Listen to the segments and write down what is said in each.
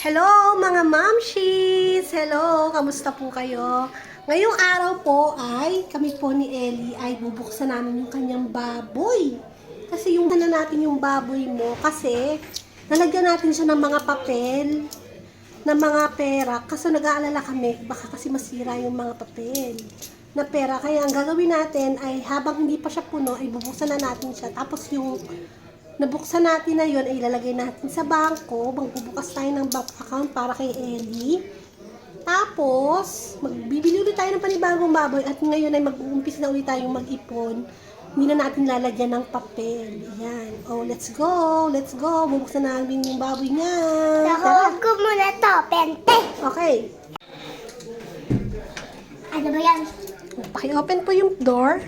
Hello mga mamshis! Hello! Kamusta po kayo? Ngayong araw po ay kami po ni Ellie ay bubuksan namin yung kanyang baboy. Kasi yung na natin yung baboy mo kasi nalagyan natin siya ng mga papel ng mga pera kasi nag-aalala kami baka kasi masira yung mga papel na pera. Kaya ang gagawin natin ay habang hindi pa siya puno ay bubuksan na natin siya. Tapos yung nabuksan natin na yun ay ilalagay natin sa bangko. Magbubukas tayo ng bank account para kay Ellie. Tapos, magbibili ulit tayo ng panibagong baboy at ngayon ay mag-uumpis na ulit tayong mag-ipon. Hindi na natin lalagyan ng papel. Ayan. Oh, let's go. Let's go. Bubuksan namin yung baboy niya. Nakuha ko muna to, pente. Okay. Ano ba yan? Paki-open po yung door.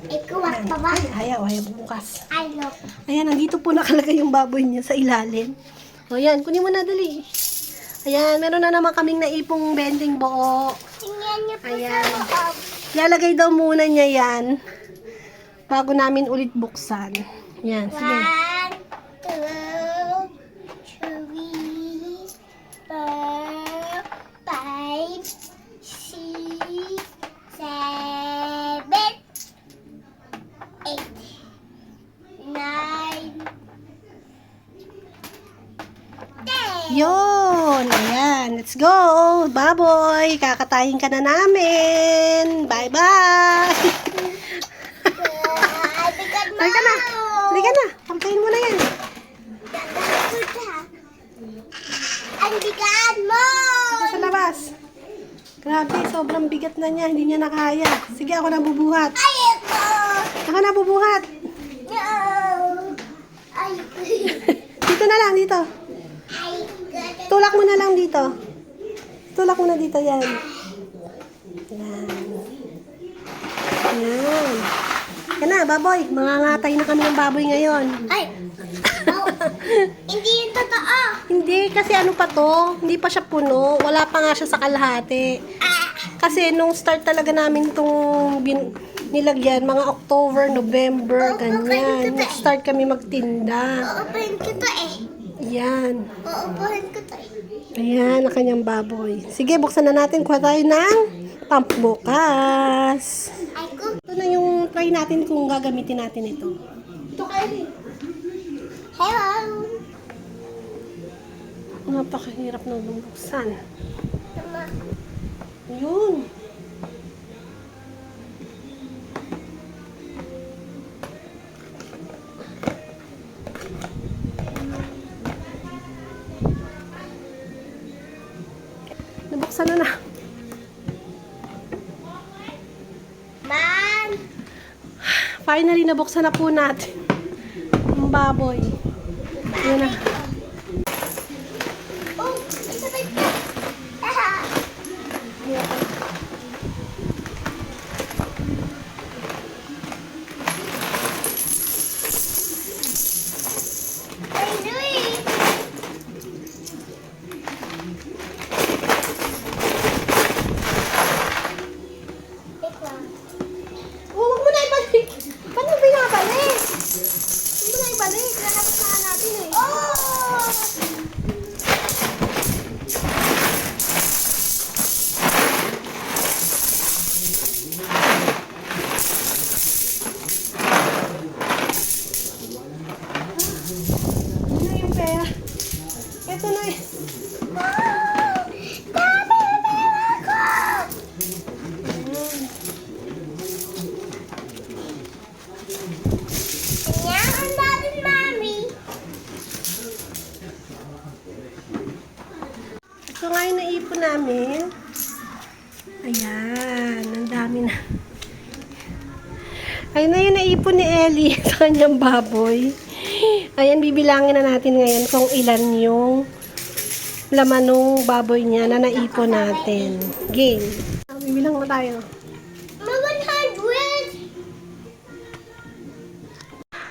Ikuwak pa ba? Ay, ayaw bukas. Ay, no. Ayan, nandito po nakalagay yung baboy niya sa ilalim. O yan, kunin mo na dali. Ayan, meron na naman kaming naipong bending buo. Tingnan niyo po Ayan. sa loob. Lalagay daw muna niya yan bago namin ulit buksan. Yan, sige. 1, 2, 3, 4, 5, 6, 7, 8, 9, 10. Yun, ayan, let's go. Baboy, kakatayin ka na namin. Bye-bye. Ay, bigat mo. Halika na, halika na. Pagkain mo na yan. Ang bigat mo! Dito sa labas. Grabe, sobrang bigat na niya. Hindi niya nakaya. Sige, ako na bubuhat. Ayoko! Ako na bubuhat. No! Ay, Dito na lang, dito. ay, Tulak mo na lang dito. Tulak mo na dito, yan. Yan. Yan. Yan na, baboy. Mangangatay na kami ng baboy ngayon. ay, oh, hindi yung totoo. Hindi, kasi ano pa to? Hindi pa siya puno. Wala pa nga siya sa kalahati. Kasi nung start talaga namin itong nilagyan, mga October, November, ganyan. Nag-start kami magtinda. Uupuhin ko to eh. Yan. Uupuhin ko to eh. Ayan, ang kanyang baboy. Sige, buksan na natin. Kuha tayo ng pambukas. Ay, ko. Ito na yung try natin kung gagamitin natin ito. Ito kayo. Hello. Napakahirap na buksan. Tama. Yun. Nabuksan na na. Man. Finally, nabuksan na po natin ang baboy. Yun na. Oh, isabay ko. Ah. Ay, Louie. Wait lang. Oh, huwag mo na ibalik. Paano mo binabalik? Huwag mo na ibalik. Lalabas na nga natin eh. Oh! Ano na yung pera? Ito na eh. Dami na pera ko! Kanya natin, Mami. Ito nga yung naipon namin. Ayan, ang dami na. Ayun na yung naipon ni Ellie sa kanyang baboy. Ayan, bibilangin na natin ngayon kung ilan yung laman ng baboy niya na naipon natin. Game. Bibilang na tayo. Ma 100!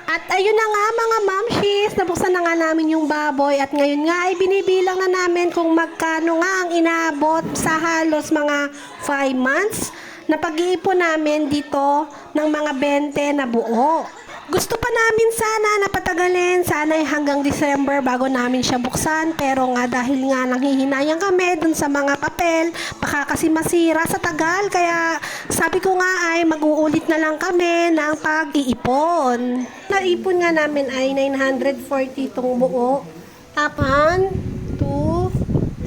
At ayun na nga mga mamshis, nabuksan na nga namin yung baboy at ngayon nga ay binibilang na namin kung magkano nga ang inaabot sa halos mga 5 months na pag-iipon namin dito ng mga 20 na buo. Gusto pa namin sana na patagalin, sana ay hanggang December bago namin siya buksan. Pero nga dahil nga nanghihinayang kami dun sa mga papel, baka kasi masira sa tagal. Kaya sabi ko nga ay mag-uulit na lang kami ng pag-iipon. Naipon nga namin ay 940 itong buo. Tapan, 2,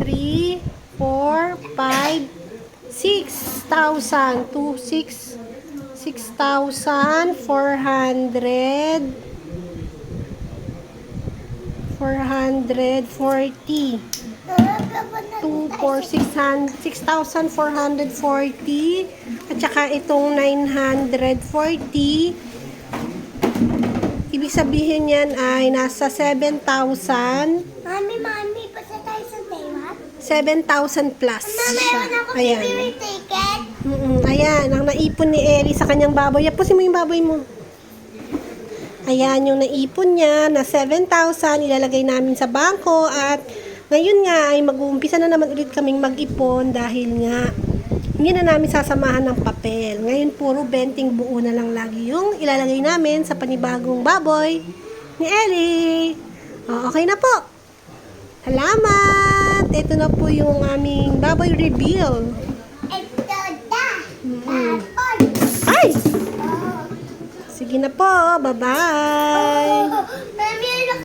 3, 4, 5, 6,000. 6,400 440 2, 4, 6,440 at saka itong 940 ibig sabihin yan ay nasa 7,000 Mami, pasa tayo sa Taiwan? 7,000 plus Mami, siya. meron ako Ayan. favorite ticket. Ayan, ang naipon ni Ellie sa kanyang baboy. Yapusin mo yung baboy mo. Ayan, yung naipon niya na 7,000, ilalagay namin sa bangko at ngayon nga ay mag-uumpisa na naman ulit kaming mag-ipon dahil nga hindi na namin sasamahan ng papel. Ngayon puro benting buo na lang lagi yung ilalagay namin sa panibagong baboy ni Ellie. Okay na po. Salamat! Ito na po yung aming baboy reveal. Ito da. Tapos. Ay! Oh. Sige na po. Bye-bye!